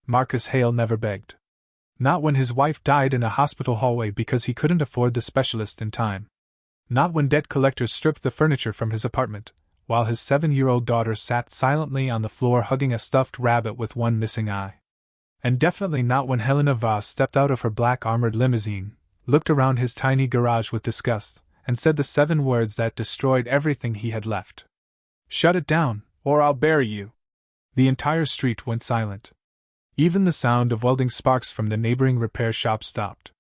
Marcus Hale never begged. Not when his wife died in a hospital hallway because he couldn't afford the specialist in time. Not when debt collectors stripped the furniture from his apartment, while his 7-year-old daughter sat silently on the floor hugging a stuffed rabbit with one missing eye. And definitely not when Helena Voss stepped out of her black armored limousine, looked around his tiny garage with disgust, and said the 7 words that destroyed everything he had left. "Shut it down, or I'll bury you." The entire street went silent. Even the sound of welding sparks from the neighboring repair shop stopped.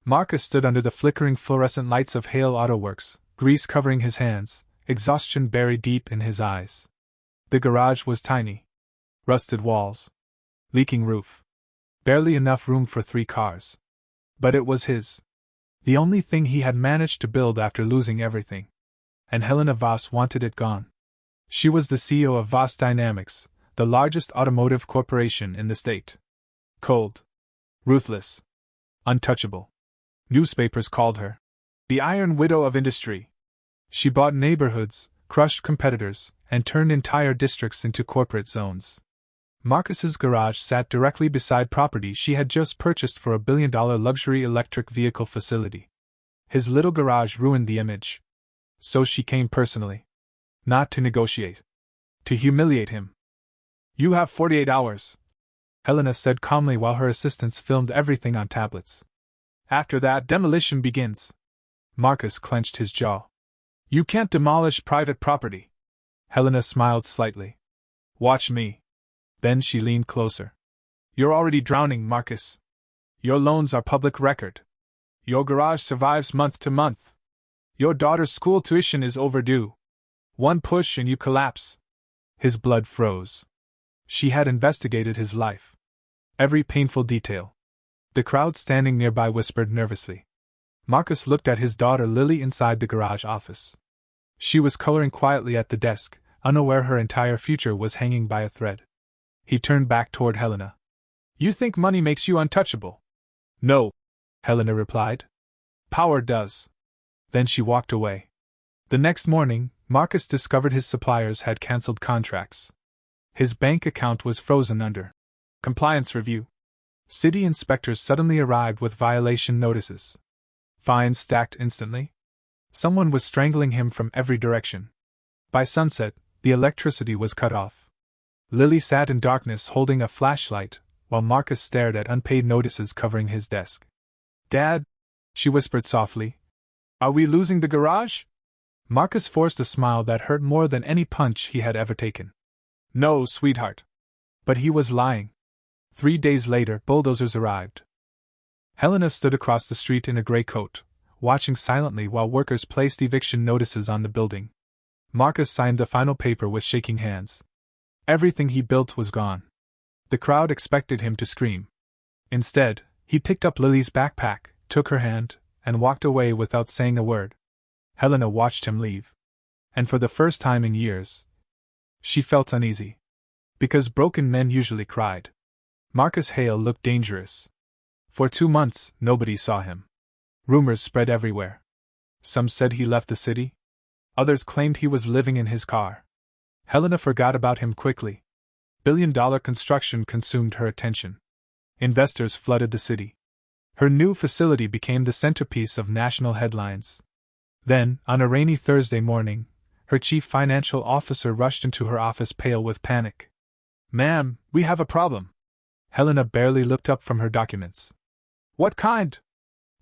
Marcus stood under the flickering fluorescent lights of Hale Auto Works, grease covering his hands, exhaustion buried deep in his eyes. The garage was tiny. Rusted walls. Leaking roof. Barely enough room for 3 cars. But it was his. The only thing he had managed to build after losing everything. And Helena Voss wanted it gone. She was the CEO of Voss Dynamics, the largest automotive corporation in the state. Cold. Ruthless. Untouchable. Newspapers called her the Iron Widow of Industry. She bought neighborhoods, crushed competitors, and turned entire districts into corporate zones. Marcus's garage sat directly beside property she had just purchased for $1 billion luxury electric vehicle facility. His little garage ruined the image. So she came personally. Not to negotiate. To humiliate him. "You have 48 hours," Helena said calmly while her assistants filmed everything on tablets. "After that, demolition begins." Marcus clenched his jaw. "You can't demolish private property." Helena smiled slightly. "Watch me." Then she leaned closer. "You're already drowning, Marcus. Your loans are public record. Your garage survives month to month. Your daughter's school tuition is overdue. One push and you collapse." His blood froze. She had investigated his life. Every painful detail. The crowd standing nearby whispered nervously. Marcus looked at his daughter Lily inside the garage office. She was coloring quietly at the desk, unaware her entire future was hanging by a thread. He turned back toward Helena. "You think money makes you untouchable?" "No," Helena replied. "Power does." Then she walked away. The next morning, Marcus discovered his suppliers had canceled contracts. His bank account was frozen under compliance review. City inspectors suddenly arrived with violation notices. Fines stacked instantly. Someone was strangling him from every direction. By sunset, the electricity was cut off. Lily sat in darkness holding a flashlight, while Marcus stared at unpaid notices covering his desk. "Dad," she whispered softly, "are we losing the garage?" Marcus forced a smile that hurt more than any punch he had ever taken. "No, sweetheart." But he was lying. 3 days later, bulldozers arrived. Helena stood across the street in a gray coat, watching silently while workers placed eviction notices on the building. Marcus signed the final paper with shaking hands. Everything he built was gone. The crowd expected him to scream. Instead, he picked up Lily's backpack, took her hand, and walked away without saying a word. Helena watched him leave. And for the first time in years, she felt uneasy. Because broken men usually cried. Marcus Hale looked dangerous. For 2 months, nobody saw him. Rumors spread everywhere. Some said he left the city. Others claimed he was living in his car. Helena forgot about him quickly. Billion-dollar construction consumed her attention. Investors flooded the city. Her new facility became the centerpiece of national headlines. Then, on a rainy Thursday morning, her chief financial officer rushed into her office pale with panic. "Ma'am, we have a problem." Helena barely looked up from her documents. "What kind?"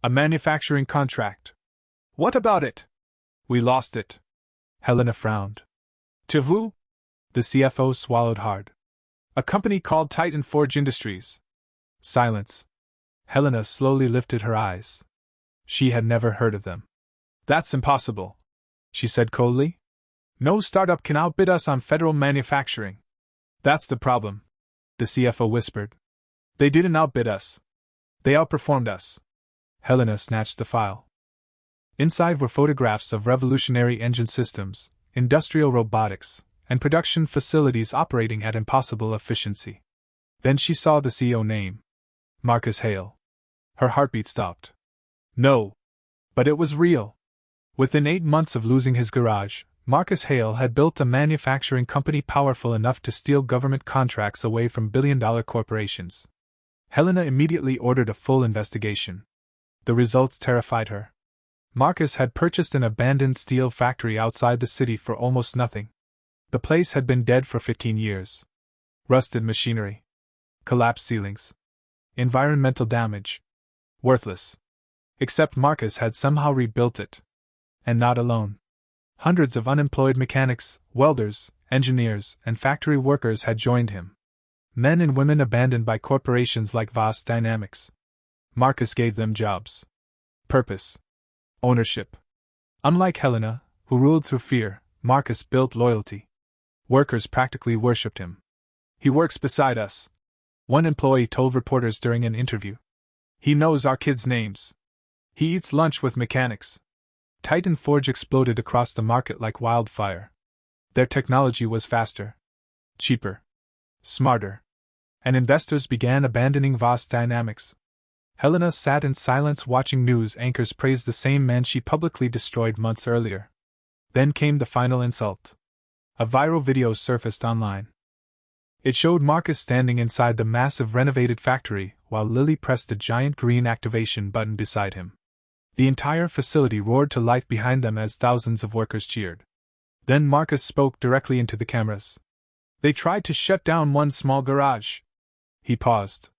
"A manufacturing contract." "What about it?" "We lost it." Helena frowned. "To who?" The CFO swallowed hard. "A company called Titan Forge Industries." Silence. Helena slowly lifted her eyes. She had never heard of them. "That's impossible," she said coldly. "No startup can outbid us on federal manufacturing." "That's the problem," the CFO whispered. "They didn't outbid us. They outperformed us." Helena snatched the file. Inside were photographs of revolutionary engine systems, industrial robotics, and production facilities operating at impossible efficiency. Then she saw the CEO name. Marcus Hale. Her heartbeat stopped. No. But it was real. Within 8 months of losing his garage, Marcus Hale had built a manufacturing company powerful enough to steal government contracts away from billion-dollar corporations. Helena immediately ordered a full investigation. The results terrified her. Marcus had purchased an abandoned steel factory outside the city for almost nothing. The place had been dead for 15 years. Rusted machinery. Collapsed ceilings. Environmental damage. Worthless. Except Marcus had somehow rebuilt it. And not alone. Hundreds of unemployed mechanics, welders, engineers, and factory workers had joined him. Men and women abandoned by corporations like Vast Dynamics. Marcus gave them jobs. Purpose. Ownership. Unlike Helena, who ruled through fear, Marcus built loyalty. Workers practically worshipped him. "He works beside us," one employee told reporters during an interview. "He knows our kids' names. He eats lunch with mechanics." Titan Forge exploded across the market like wildfire. Their technology was faster, cheaper, smarter, and investors began abandoning Vast Dynamics. Helena sat in silence watching news anchors praise the same man she publicly destroyed months earlier. Then came the final insult. A viral video surfaced online. It showed Marcus standing inside the massive renovated factory while Lily pressed a giant green activation button beside him. The entire facility roared to life behind them as thousands of workers cheered. Then Marcus spoke directly into the cameras. "They tried to shut down one small garage." He paused.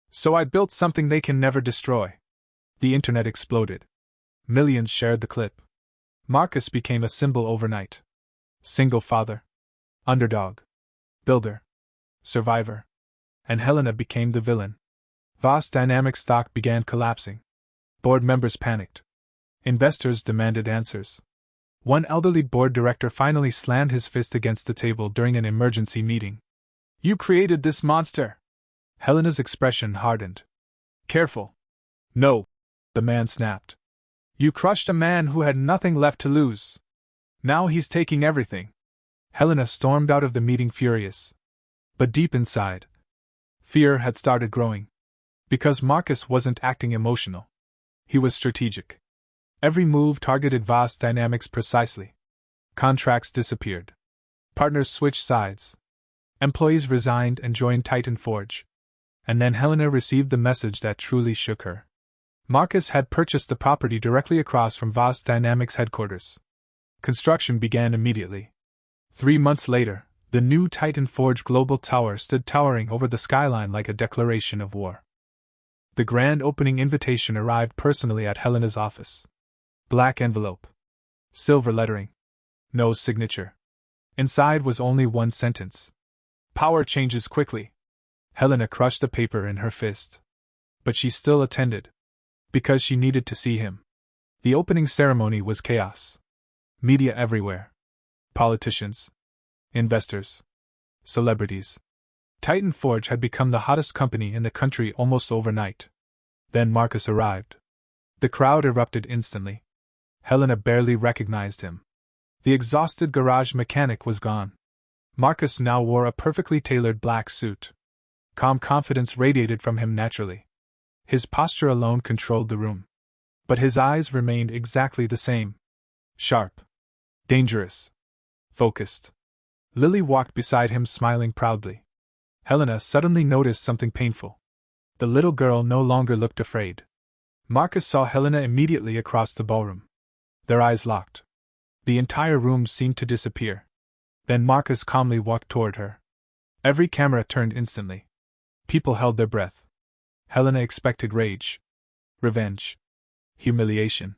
"So I built something they can never destroy." The internet exploded. Millions shared the clip. Marcus became a symbol overnight. Single father. Underdog. Builder. Survivor. And Helena became the villain. Vast Dynamics stock began collapsing. Board members panicked. Investors demanded answers. One elderly board director finally slammed his fist against the table during an emergency meeting. "You created this monster!" Helena's expression hardened. "Careful." "No," the man snapped. "You crushed a man who had nothing left to lose. Now he's taking everything." Helena stormed out of the meeting furious. But deep inside, fear had started growing. Because Marcus wasn't acting emotional. He was strategic. Every move targeted Vast Dynamics precisely. Contracts disappeared. Partners switched sides. Employees resigned and joined Titan Forge. And then Helena received the message that truly shook her. Marcus had purchased the property directly across from Vast Dynamics headquarters. Construction began immediately. 3 months later, the new Titan Forge Global Tower stood towering over the skyline like a declaration of war. The grand opening invitation arrived personally at Helena's office. Black envelope. Silver lettering. No signature. Inside was only one sentence. "Power changes quickly." Helena crushed the paper in her fist. But she still attended. Because she needed to see him. The opening ceremony was chaos. Media everywhere. Politicians. Investors. Celebrities. Titan Forge had become the hottest company in the country almost overnight. Then Marcus arrived. The crowd erupted instantly. Helena barely recognized him. The exhausted garage mechanic was gone. Marcus now wore a perfectly tailored black suit. Calm confidence radiated from him naturally. His posture alone controlled the room. But his eyes remained exactly the same. Sharp. Dangerous. Focused. Lily walked beside him smiling proudly. Helena suddenly noticed something painful. The little girl no longer looked afraid. Marcus saw Helena immediately across the ballroom. Their eyes locked. The entire room seemed to disappear. Then Marcus calmly walked toward her. Every camera turned instantly. People held their breath. Helena expected rage. Revenge. Humiliation.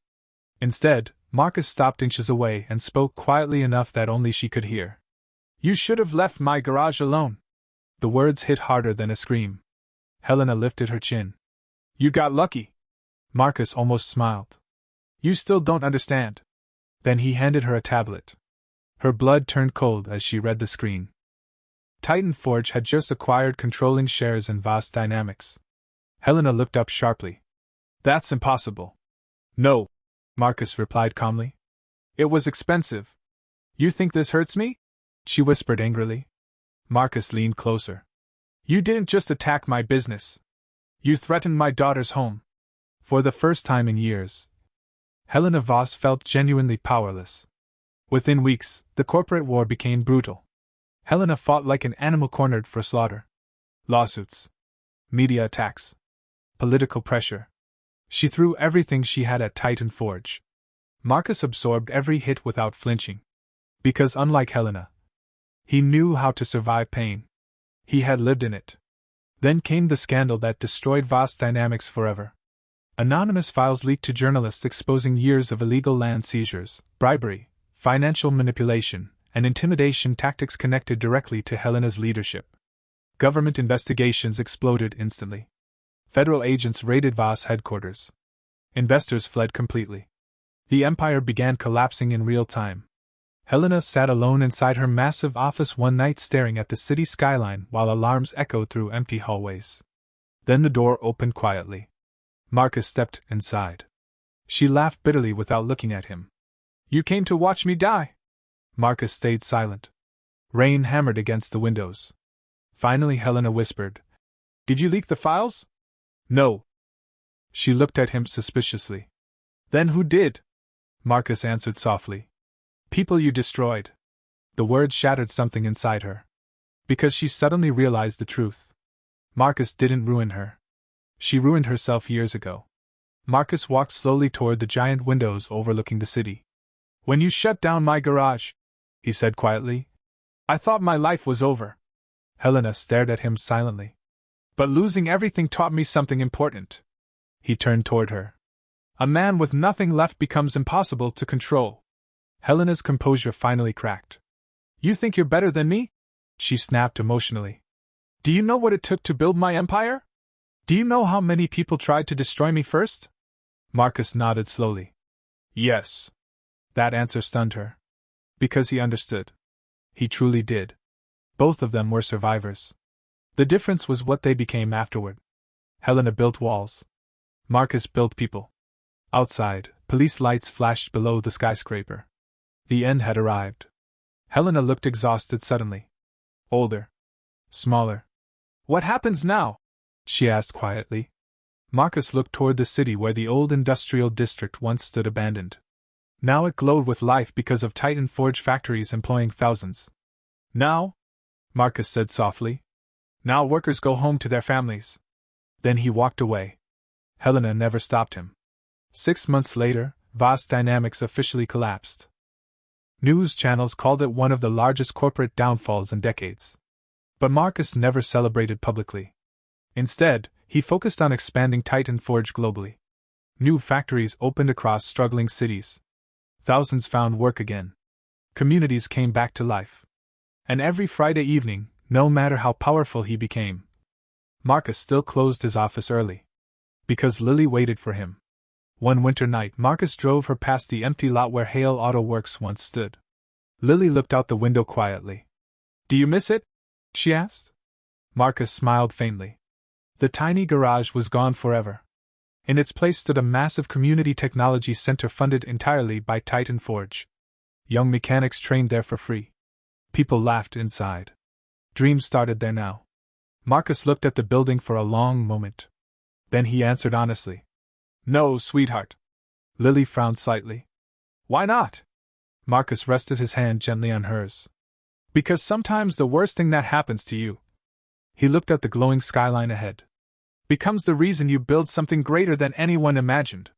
Instead, Marcus stopped inches away and spoke quietly enough that only she could hear. "You should have left my garage alone." The words hit harder than a scream. Helena lifted her chin. "You got lucky." Marcus almost smiled. "You still don't understand." Then he handed her a tablet. Her blood turned cold as she read the screen. Titan Forge had just acquired controlling shares in Vast Dynamics. Helena looked up sharply. "That's impossible." "No," Marcus replied calmly. "It was expensive." "You think this hurts me?" she whispered angrily. Marcus leaned closer. "You didn't just attack my business. You threatened my daughter's home." For the first time in years, Helena Voss felt genuinely powerless. Within weeks, the corporate war became brutal. Helena fought like an animal cornered for slaughter. Lawsuits, media attacks, political pressure. She threw everything she had at Titan Forge. Marcus absorbed every hit without flinching. Because unlike Helena, he knew how to survive pain. He had lived in it. Then came the scandal that destroyed Vast Dynamics forever. Anonymous files leaked to journalists exposing years of illegal land seizures, bribery, financial manipulation, and intimidation tactics connected directly to Helena's leadership. Government investigations exploded instantly. Federal agents raided Voss headquarters. Investors fled completely. The empire began collapsing in real time. Helena sat alone inside her massive office one night staring at the city skyline while alarms echoed through empty hallways. Then the door opened quietly. Marcus stepped inside. She laughed bitterly without looking at him. "You came to watch me die?" Marcus stayed silent. Rain hammered against the windows. Finally Helena whispered, "Did you leak the files?" "No." She looked at him suspiciously. "Then who did?" Marcus answered softly. "People you destroyed." The words shattered something inside her. Because she suddenly realized the truth. Marcus didn't ruin her. She ruined herself years ago. Marcus walked slowly toward the giant windows overlooking the city. "When you shut down my garage," he said quietly, "I thought my life was over." Helena stared at him silently. "But losing everything taught me something important." He turned toward her. "A man with nothing left becomes impossible to control." Helena's composure finally cracked. "You think you're better than me?" she snapped emotionally. "Do you know what it took to build my empire? Do you know how many people tried to destroy me first?" Marcus nodded slowly. "Yes." That answer stunned her. Because he understood. He truly did. Both of them were survivors. The difference was what they became afterward. Helena built walls. Marcus built people. Outside, police lights flashed below the skyscraper. The end had arrived. Helena looked exhausted suddenly. Older. Smaller. "What happens now?" she asked quietly. Marcus looked toward the city where the old industrial district once stood abandoned. Now it glowed with life because of Titan Forge factories employing thousands. "Now," Marcus said softly, "now workers go home to their families." Then he walked away. Helena never stopped him. 6 months later, Vast Dynamics officially collapsed. News channels called it one of the largest corporate downfalls in decades. But Marcus never celebrated publicly. Instead, he focused on expanding Titan Forge globally. New factories opened across struggling cities. Thousands found work again. Communities came back to life. And every Friday evening, no matter how powerful he became, Marcus still closed his office early. Because Lily waited for him. One winter night, Marcus drove her past the empty lot where Hale Auto Works once stood. Lily looked out the window quietly. "Do you miss it?" she asked. Marcus smiled faintly. The tiny garage was gone forever. In its place stood a massive community technology center funded entirely by Titan Forge. Young mechanics trained there for free. People laughed inside. Dreams started there now. Marcus looked at the building for a long moment. Then he answered honestly. "No, sweetheart." Lily frowned slightly. "Why not?" Marcus rested his hand gently on hers. "Because sometimes the worst thing that happens to you," he looked at the glowing skyline ahead, "becomes the reason you build something greater than anyone imagined."